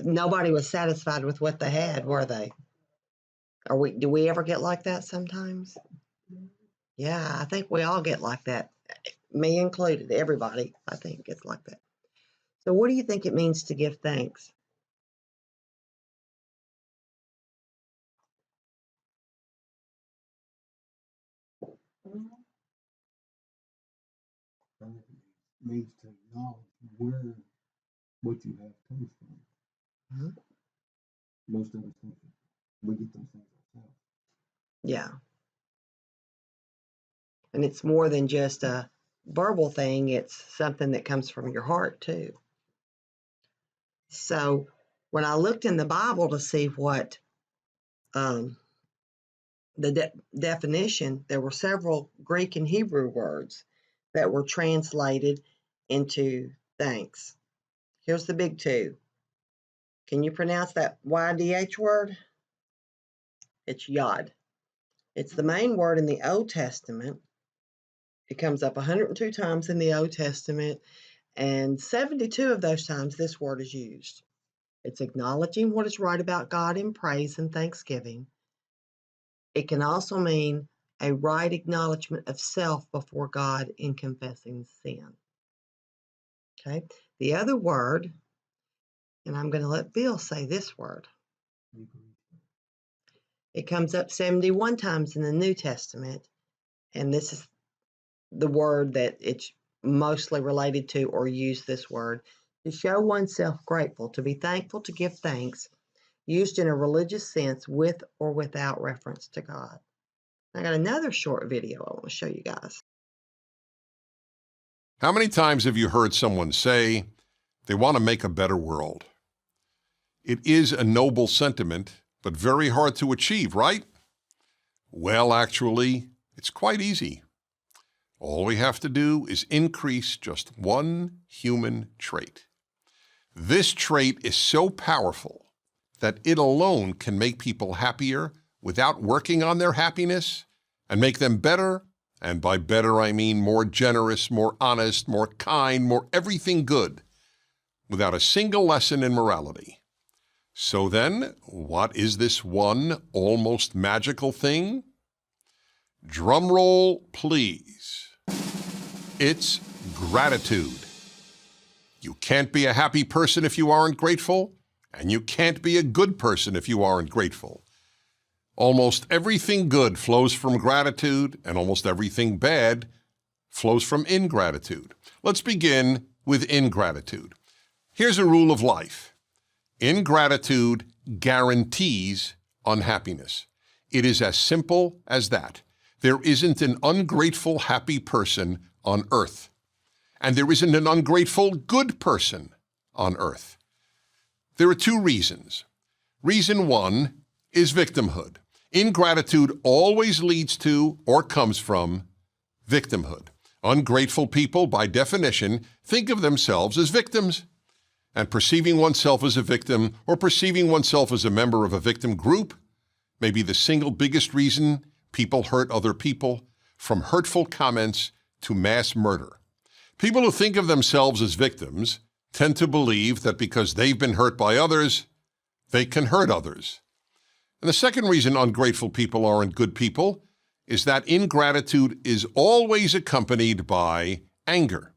Nobody was satisfied with what they had, were they? Do we ever get like that sometimes? Yeah, I think we all get like that. Me included, everybody, I think gets like that. So what do you think it means to give thanks? It means to acknowledge where what you have comes from. Mhm. Most of us think we get those things ourselves. Yeah. And it's more than just a verbal thing, it's something that comes from your heart too. So when I looked in the Bible to see what the definition, there were several Greek and Hebrew words that were translated into thanks. Here's the big two. Can you pronounce that YDH word? It's Yod. It's the main word in the Old Testament. It comes up 102 times in the Old Testament, and 72 of those times this word is used. It's acknowledging what is right about God in praise and thanksgiving. It can also mean a right acknowledgement of self before God in confessing sin. Okay, the other word, and I'm going to let Bill say this word. It comes up 71 times in the New Testament, and this is the word that it's mostly related to or use this word. To show oneself grateful, to be thankful, to give thanks, used in a religious sense with or without reference to God. I got another short video I want to show you guys. How many times have you heard someone say they want to make a better world? It is a noble sentiment, but very hard to achieve, right? Well, actually, it's quite easy. All we have to do is increase just one human trait. This trait is so powerful that it alone can make people happier without working on their happiness and make them better. And by better, I mean more generous, more honest, more kind, more everything good, without a single lesson in morality. So then, what is this one almost magical thing? Drum roll, please. It's gratitude. You can't be a happy person if you aren't grateful, and you can't be a good person if you aren't grateful. Almost everything good flows from gratitude, and almost everything bad flows from ingratitude. Let's begin with ingratitude. Here's a rule of life. Ingratitude guarantees unhappiness. It is as simple as that. There isn't an ungrateful, happy person on earth, and there isn't an ungrateful, good person on earth. There are two reasons. Reason one is victimhood. Ingratitude always leads to or comes from victimhood. Ungrateful people, by definition, think of themselves as victims. And perceiving oneself as a victim or perceiving oneself as a member of a victim group may be the single biggest reason people hurt other people, from hurtful comments to mass murder. People who think of themselves as victims tend to believe that because they've been hurt by others, they can hurt others. And the second reason ungrateful people aren't good people is that ingratitude is always accompanied by anger.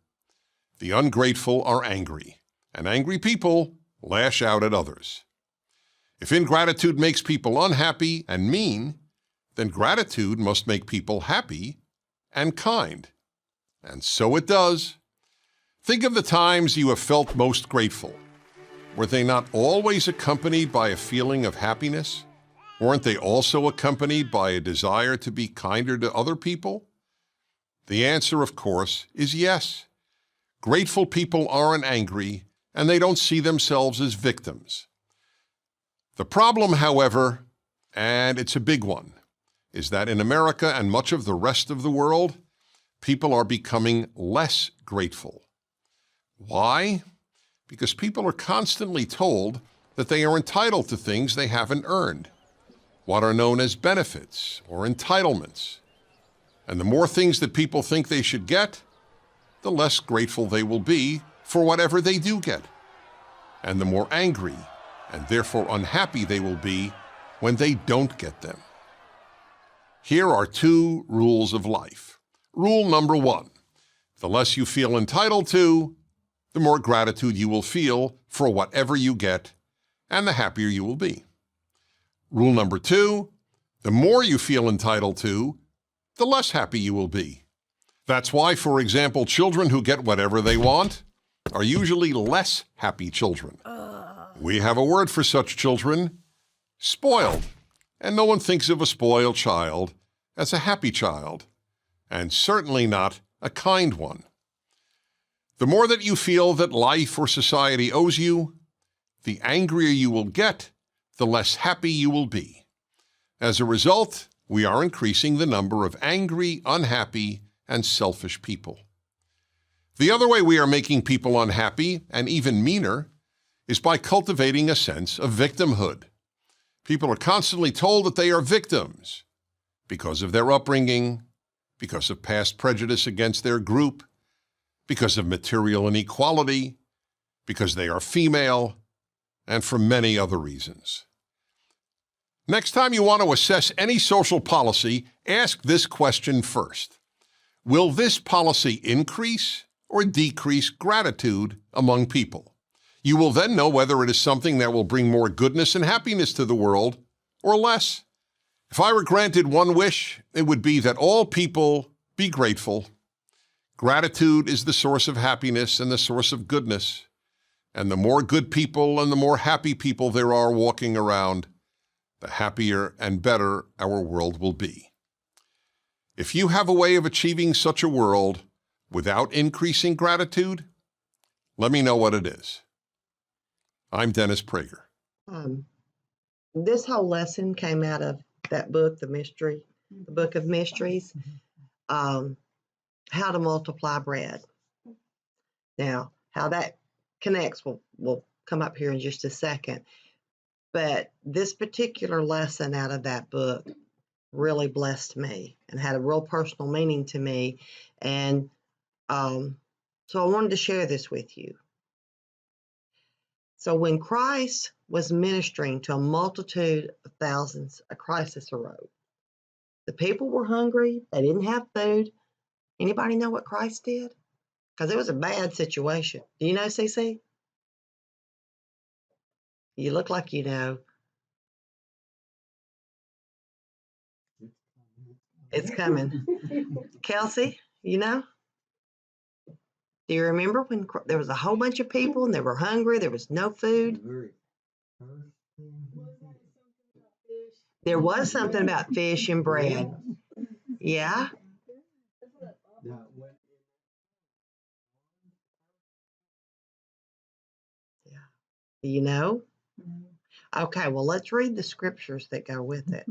The ungrateful are angry, and angry people lash out at others. If ingratitude makes people unhappy and mean, then gratitude must make people happy and kind. And so it does. Think of the times you have felt most grateful. Were they not always accompanied by a feeling of happiness? Weren't they also accompanied by a desire to be kinder to other people? The answer, of course, is yes. Grateful people aren't angry, and they don't see themselves as victims. The problem, however, and it's a big one, is that in America and much of the rest of the world, people are becoming less grateful. Why? Because people are constantly told that they are entitled to things they haven't earned, what are known as benefits or entitlements. And the more things that people think they should get, the less grateful they will be for whatever they do get. And the more angry and therefore unhappy they will be when they don't get them. Here are 2 rules of life. Rule number 1, the less you feel entitled to, the more gratitude you will feel for whatever you get, and the happier you will be. Rule number 2, the more you feel entitled to, the less happy you will be. That's why, for example, children who get whatever they want are usually less happy children. We have a word for such children, spoiled. And no one thinks of a spoiled child as a happy child, and certainly not a kind one. The more that you feel that life or society owes you, the angrier you will get, the less happy you will be. As a result, we are increasing the number of angry, unhappy, and selfish people. The other way we are making people unhappy, and even meaner, is by cultivating a sense of victimhood. People are constantly told that they are victims because of their upbringing, because of past prejudice against their group, because of material inequality, because they are female, and for many other reasons. Next time you want to assess any social policy, ask this question first. Will this policy increase or decrease gratitude among people? You will then know whether it is something that will bring more goodness and happiness to the world or less. If I were granted one wish, it would be that all people be grateful. Gratitude is the source of happiness and the source of goodness. And the more good people and the more happy people there are walking around, the happier and better our world will be. If you have a way of achieving such a world without increasing gratitude, let me know what it is. I'm Dennis Prager. This whole lesson came out of that book, the Book of Mysteries, How to Multiply Bread. Now, how that connects will come up here in just a second. But this particular lesson out of that book really blessed me and had a real personal meaning to me. And so I wanted to share this with you. So when Christ was ministering to a multitude of thousands, a crisis arose. The people were hungry. They didn't have food. Anybody know what Christ did? Because it was a bad situation. Do you know, CC? You look like you know. It's coming. Kelsey, you know? Do you remember when there was a whole bunch of people and they were hungry, there was no food? There was something about fish and bread. Yeah? Yeah. Do you know? Okay, well, let's read the scriptures that go with it.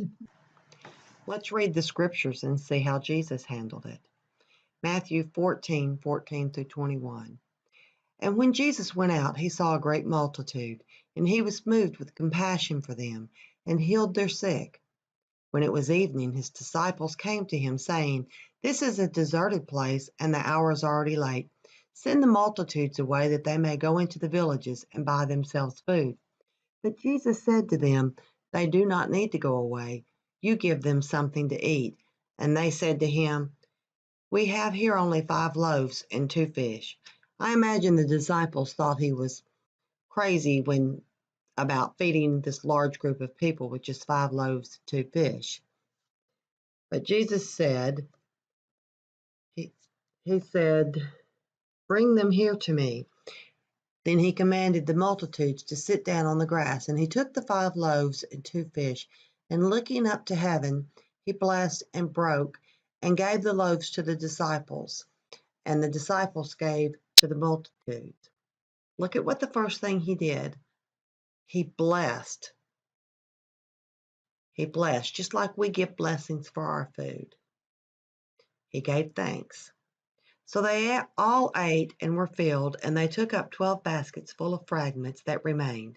Let's read the scriptures and see how Jesus handled it. Matthew 14:14 through 21. And when Jesus went out, he saw a great multitude, and he was moved with compassion for them, and healed their sick. When it was evening, his disciples came to him, saying, This is a deserted place, and the hour is already late. Send the multitudes away, that they may go into the villages and buy themselves food. But Jesus said to them, They do not need to go away. You give them something to eat. And they said to him, We have here only 5 loaves and 2 fish. I imagine the disciples thought he was crazy when about feeding this large group of people with just 5 loaves and 2 fish. But Jesus said, he said, Bring them here to me. Then he commanded the multitudes to sit down on the grass, and he took the 5 loaves and 2 fish, and looking up to heaven, he blessed and broke, and gave the loaves to the disciples, and the disciples gave to the multitudes. Look at what the first thing he did. He blessed. He blessed, just like we give blessings for our food. He gave thanks. So they all ate and were filled, and they took up 12 baskets full of fragments that remained.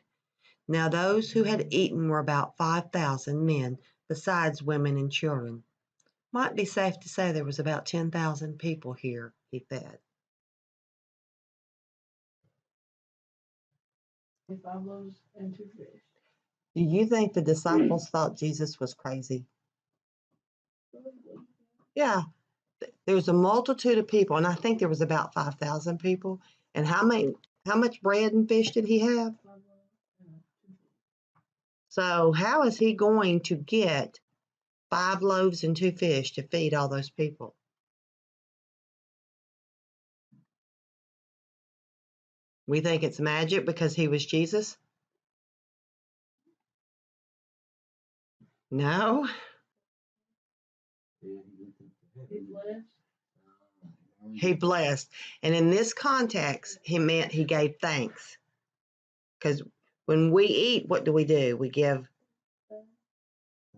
Now those who had eaten were about 5,000 men, besides women and children. Might be safe to say there was about 10,000 people here he fed. 5 loaves and 2 fish. Do you think the disciples thought Jesus was crazy? Probably. Yeah, there was a multitude of people, and I think there was about 5,000 people. And how much bread and fish did he have? 5 loaves and 2 fish. So how is he going to get 5 loaves and 2 fish to feed all those people? We think it's magic because he was Jesus? No. Yeah, he went up to He heaven. blessed. He blessed. And in this context, he meant he gave thanks. Because when we eat, what do? We give,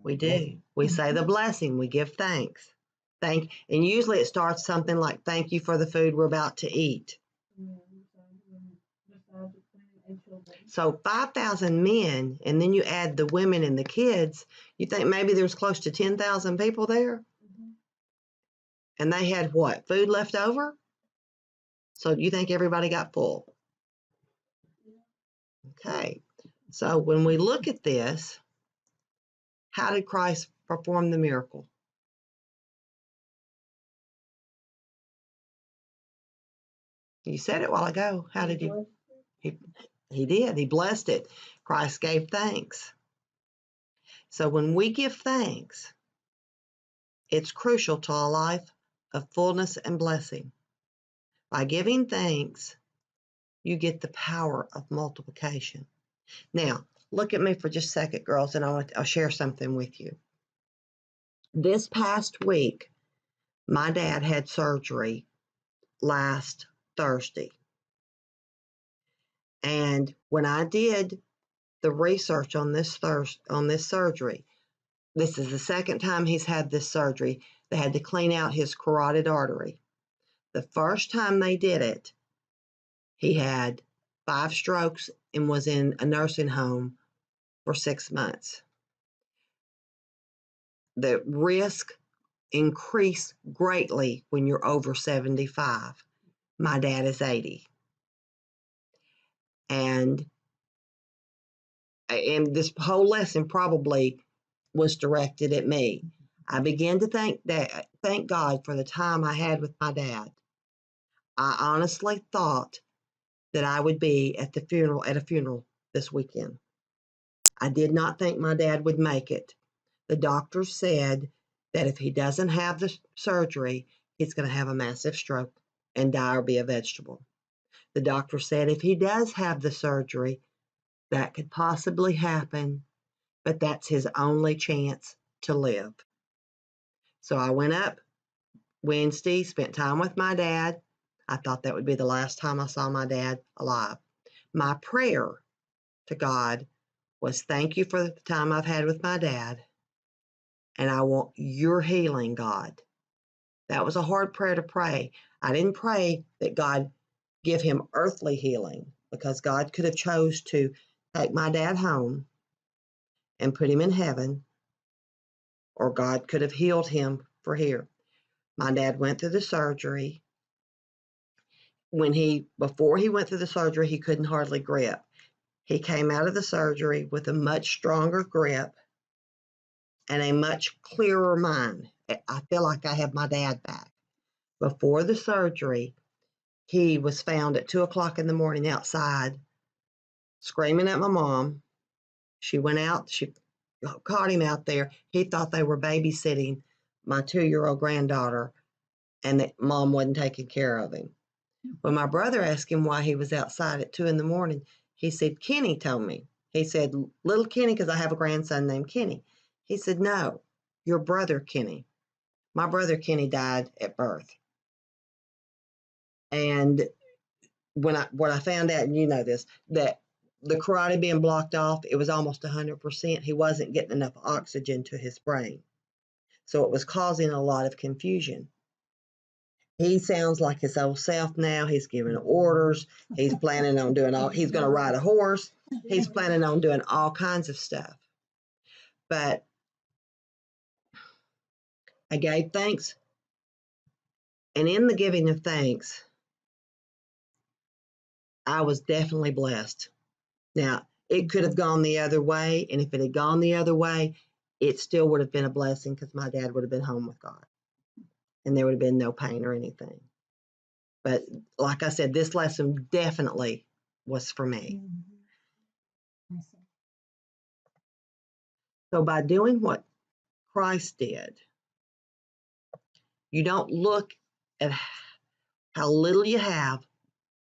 we do. We say the blessing, we give thanks. And usually it starts something like, thank you for the food we're about to eat. Besides the women and children. So 5,000 men, and then you add the women and the kids, you think maybe there's close to 10,000 people there? Mm-hmm. And they had what? Food left over? So you think everybody got full? Okay. So when we look at this, how did Christ perform the miracle? You said it a while ago. How did he? He did. He blessed it. Christ gave thanks. So when we give thanks, it's crucial to a life of fullness and blessing. By giving thanks, you get the power of multiplication. Now, look at me for just a second, girls, and I'll share something with you. This past week, my dad had surgery last Thursday. And when I did the research on this surgery, this is the second time he's had this surgery. They had to clean out his carotid artery. The first time they did it, he had 5 strokes and was in a nursing home for 6 months. The risk increased greatly when you're over 75. My dad is 80. And this whole lesson probably was directed at me. I began to thank God for the time I had with my dad. I honestly thought that I would be at a funeral this weekend. I did not think my dad would make it. The doctor said that if he doesn't have the surgery, he's going to have a massive stroke and die or be a vegetable. The doctor said if he does have the surgery, that could possibly happen, but that's his only chance to live. So I went up Wednesday, spent time with my dad. I thought that would be the last time I saw my dad alive. My prayer to God was, thank you for the time I've had with my dad, and I want your healing, God. That was a hard prayer to pray. I didn't pray that God give him earthly healing, because God could have chose to take my dad home and put him in heaven, or God could have healed him for here. My dad went through the surgery. Before he went through the surgery, he couldn't hardly grip. He came out of the surgery with a much stronger grip and a much clearer mind. I feel like I have my dad back. Before the surgery, he was found at 2 o'clock in the morning outside screaming at my mom. She went out, she caught him out there. He thought they were babysitting my 2-year-old granddaughter and that mom wasn't taking care of him. When my brother asked him why he was outside at 2 in the morning, he said, Kenny told me. He said, little Kenny, because I have a grandson named Kenny. He said, no, your brother Kenny. My brother Kenny died at birth. And when I found out, and you know this, that the carotid being blocked off, it was almost 100%. He wasn't getting enough oxygen to his brain. So it was causing a lot of confusion. He sounds like his old self now. He's giving orders. He's planning on doing he's going to ride a horse. He's planning on doing all kinds of stuff. But I gave thanks. And in the giving of thanks, I was definitely blessed. Now, it could have gone the other way. And if it had gone the other way, it still would have been a blessing because my dad would have been home with God. And there would have been no pain or anything. But like I said, this lesson definitely was for me. So by doing what Christ did, you don't look at how little you have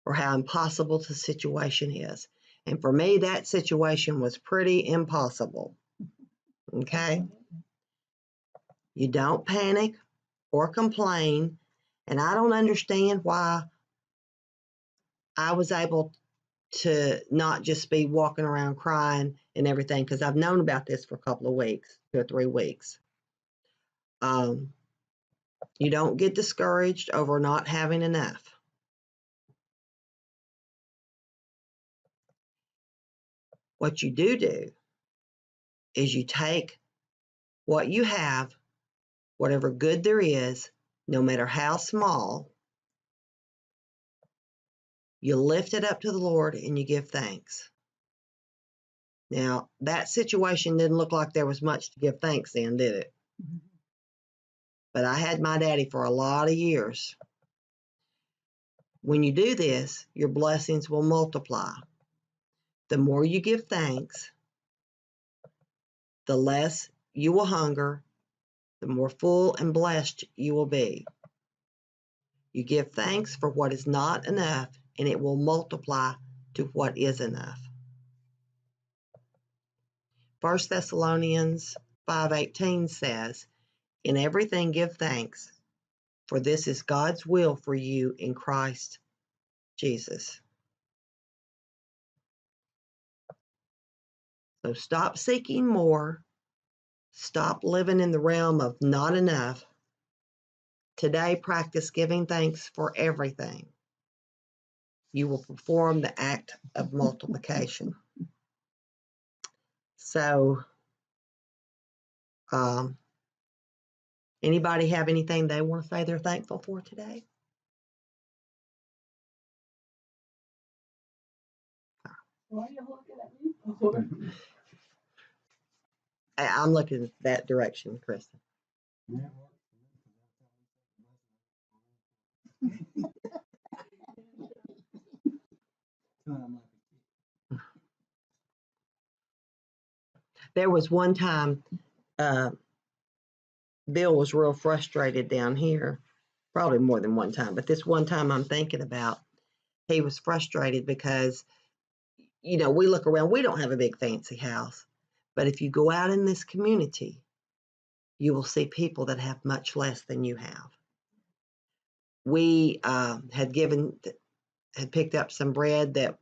or how impossible the situation is. And for me, that situation was pretty impossible. Okay? You don't panic or complain. And I don't understand why I was able to not just be walking around crying and everything, because I've known about this for a couple of weeks, 2 or 3 weeks. You don't get discouraged over not having enough. What you do is you take what you have, whatever good there is, no matter how small, you lift it up to the Lord and you give thanks. Now, that situation didn't look like there was much to give thanks in, did it? But I had my daddy for a lot of years. When you do this, your blessings will multiply. The more you give thanks, the less you will hunger, the more full and blessed you will be. You give thanks for what is not enough, and it will multiply to what is enough. 1 Thessalonians 5:18 says, in everything give thanks, for this is God's will for you in Christ Jesus. So stop seeking more. Stop living in the realm of not enough. Today, practice giving thanks for everything. You will perform the act of multiplication. So, anybody have anything they want to say they're thankful for today? Why are you looking at me? I'm looking that direction, Kristen. There was one time Bill was real frustrated down here, probably more than one time, but this one time I'm thinking about, he was frustrated because, you know, we look around, we don't have a big fancy house, but if you go out in this community, you will see people that have much less than you have. We had picked up some bread that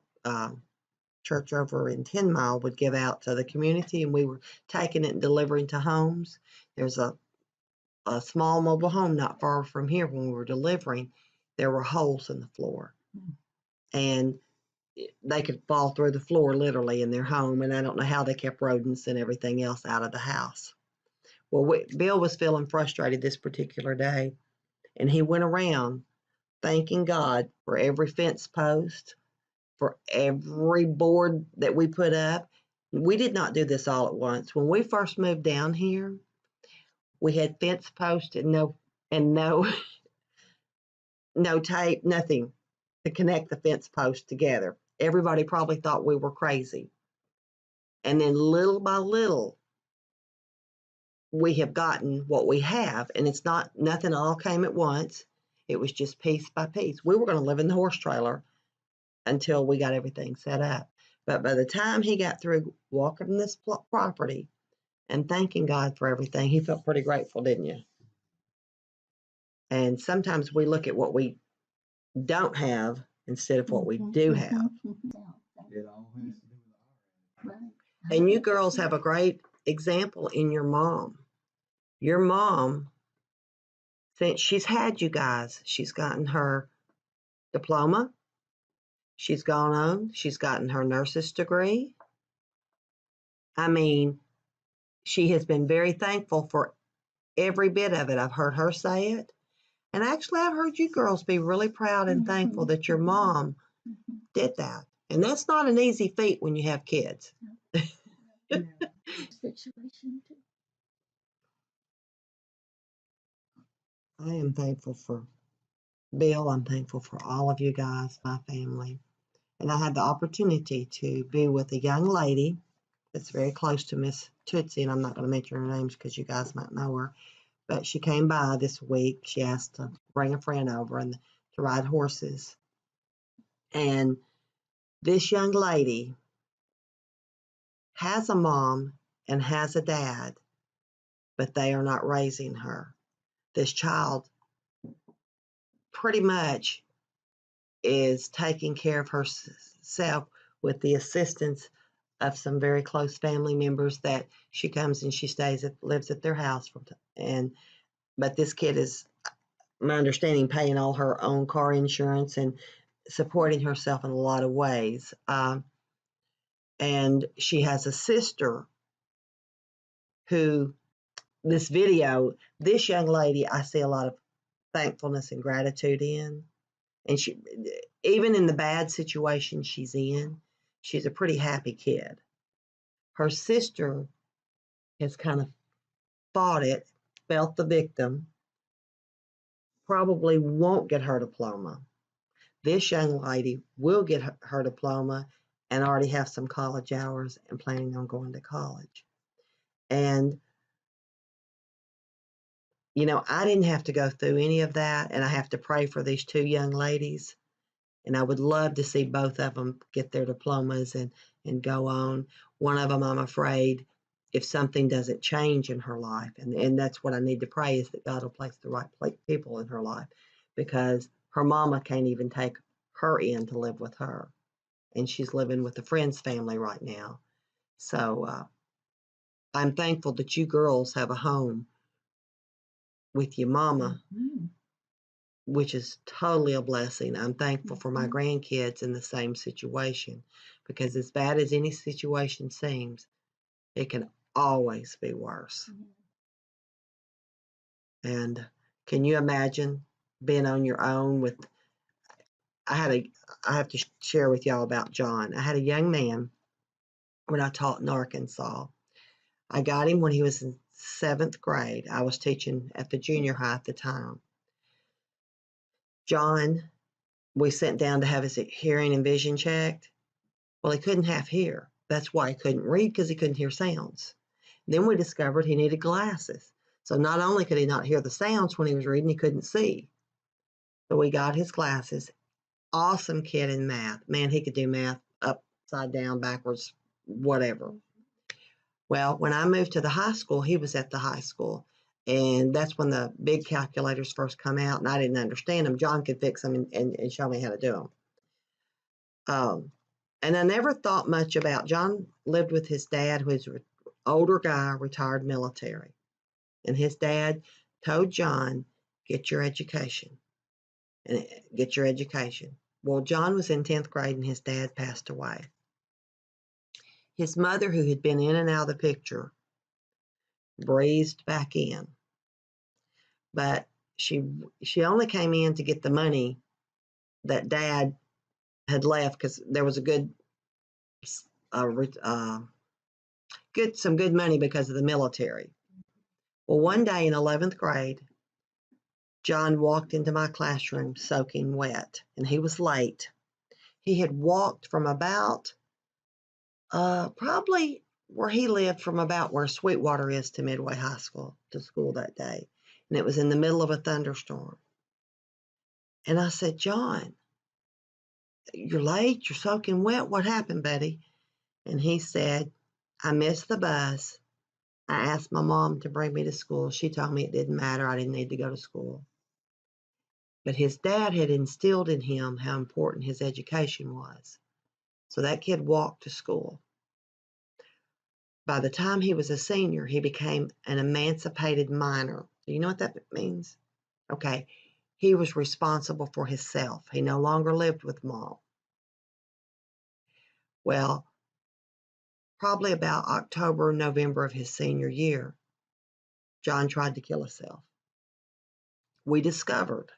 church over in 10 Mile would give out to the community, and we were taking it and delivering to homes. There's a small mobile home not far from here. When we were delivering, there were holes in the floor, and they could fall through the floor literally in their home, and I don't know how they kept rodents and everything else out of the house. Well, Bill was feeling frustrated this particular day, and he went around thanking God for every fence post, for every board that we put up. We did not do this all at once. When we first moved down here, we had fence posts and no no tape, nothing to connect the fence posts together. Everybody probably thought we were crazy. And then little by little, we have gotten what we have, and it's not nothing all came at once. It was just piece by piece. We were going to live in the horse trailer until we got everything set up. But by the time he got through walking this property and thanking God for everything, he felt pretty grateful, didn't you? And sometimes we look at what we don't have instead of what we do have. It all has to do with our. And you girls have a great example in your mom. Your mom, since she's had you guys, she's gotten her diploma. She's gone on. She's gotten her nurse's degree. I mean, she has been very thankful for every bit of it. I've heard her say it. And actually, I've heard you girls be really proud and thankful that your mom did that. And that's not an easy feat when you have kids. Situation too. I am thankful for Bill. I'm thankful for all of you guys, my family. And I had the opportunity to be with a young lady that's very close to Miss Tootsie, and I'm not going to mention her names because you guys might know her. But she came by this week. She asked to bring a friend over and to ride horses. And this young lady has a mom and has a dad, but they are not raising her. This child pretty much is taking care of herself with the assistance of some very close family members that she comes and she lives at their house but this kid is, my understanding, paying all her own car insurance and supporting herself in a lot of ways. And she has a sister who, this young lady, I see a lot of thankfulness and gratitude in. And she, even in the bad situation she's in, she's a pretty happy kid. Her sister has kind of fought it, felt the victim, probably won't get her diploma. This young lady will get her diploma and already have some college hours and planning on going to college. And, you know, I didn't have to go through any of that, and I have to pray for these two young ladies. And I would love to see both of them get their diplomas and go on. One of them, I'm afraid, if something doesn't change in her life, and that's what I need to pray, is that God will place the right people in her life, because her mama can't even take her in to live with her. And she's living with a friend's family right now. So I'm thankful that you girls have a home with your mama, which is totally a blessing. I'm thankful for my grandkids in the same situation, because as bad as any situation seems, it can always be worse. And can you imagine being on your own with, I have to share with y'all about John. I had a young man when I taught in Arkansas. I got him when he was in 7th grade. I was teaching at the junior high at the time. John, we sent down to have his hearing and vision checked. Well, he couldn't half hear. That's why he couldn't read, because he couldn't hear sounds. Then we discovered he needed glasses. So not only could he not hear the sounds when he was reading, he couldn't see. So we got his glasses. Awesome kid in math. Man, he could do math upside down, backwards, whatever. Well, when I moved to the high school, he was at the high school. And that's when the big calculators first come out, and I didn't understand them. John could fix them and show me how to do them. And I never thought much about, John lived with his dad, who was an older guy, retired military. And his dad told John, get your education. And get your education. Well, John was in 10th grade and his dad passed away. His mother, who had been in and out of the picture, breezed back in. But she only came in to get the money that Dad had left because there was a some good money because of the military. Well, one day in 11th grade, John walked into my classroom soaking wet, and he was late. He had walked from about probably where he lived, from about where Sweetwater is to Midway High School, to school that day. And it was in the middle of a thunderstorm. And I said, John, you're late, you're soaking wet. What happened, buddy? And he said, I missed the bus. I asked my mom to bring me to school. She told me it didn't matter. I didn't need to go to school. But his dad had instilled in him how important his education was. So that kid walked to school. By the time he was a senior, he became an emancipated minor. Do you know what that means? Okay. He was responsible for himself. He no longer lived with mom. Well, probably about October, November of his senior year, John tried to kill himself. We discovered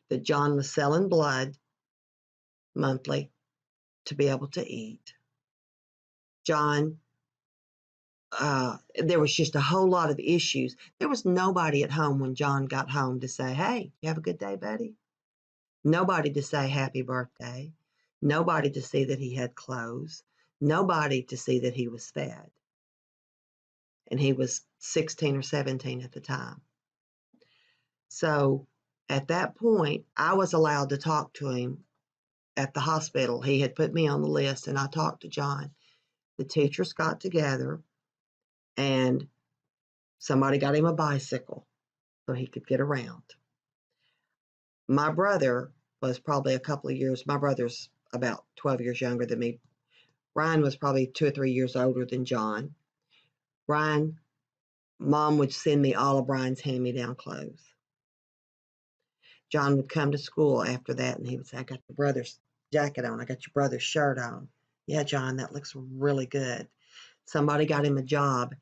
that John was selling blood monthly to be able to eat. John, there was just a whole lot of issues. There was nobody at home when John got home to say, hey, you have a good day, buddy? Nobody to say happy birthday. Nobody to see that he had clothes. Nobody to see that he was fed. And he was 16 or 17 at the time. So at that point, I was allowed to talk to him at the hospital. He had put me on the list, and I talked to John. The teachers got together, and somebody got him a bicycle so he could get around. My brother was probably a couple of years, my brother's about 12 years younger than me. Ryan was probably 2 or 3 years older than John. Ryan, mom would send me all of Brian's hand-me-down clothes. John would come to school after that, and he would say, I got your brother's jacket on. I got your brother's shirt on. Yeah, John, that looks really good. Somebody got him a job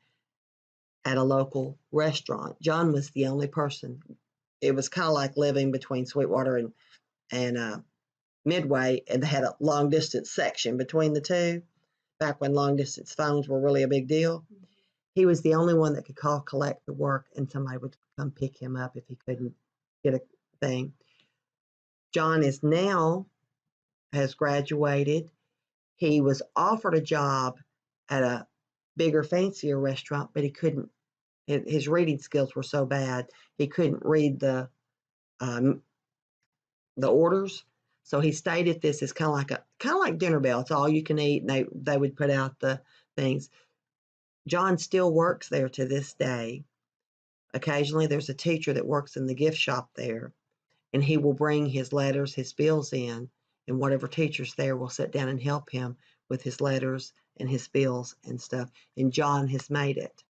at a local restaurant. John was the only person. It was kind of like living between Sweetwater and Midway, and they had a long-distance section between the two, back when long-distance phones were really a big deal. He was the only one that could call, collect the work, and somebody would come pick him up if he couldn't get a thing. John has graduated. He was offered a job at a bigger, fancier restaurant, but he couldn't. His reading skills were so bad, he couldn't read the orders. So he stayed at this as kind of like Dinner Bell. It's all you can eat, and they would put out the things. John still works there to this day. Occasionally there's a teacher that works in the gift shop there, and he will bring his letters, his bills in, and whatever teacher's there will sit down and help him with his letters and his bills and stuff. And John has made it.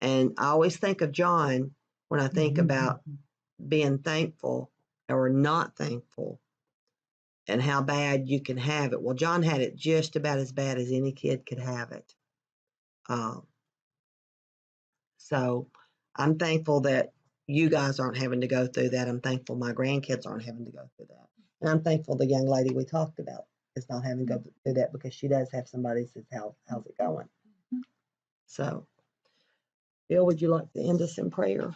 And I always think of John when I think about being thankful or not thankful and how bad you can have it. Well, John had it just about as bad as any kid could have it. So I'm thankful that you guys aren't having to go through that. I'm thankful my grandkids aren't having to go through that. And I'm thankful the young lady we talked about is not having to go through that, because she does have somebody that says, how's it going? So, Bill, would you like to end us in prayer?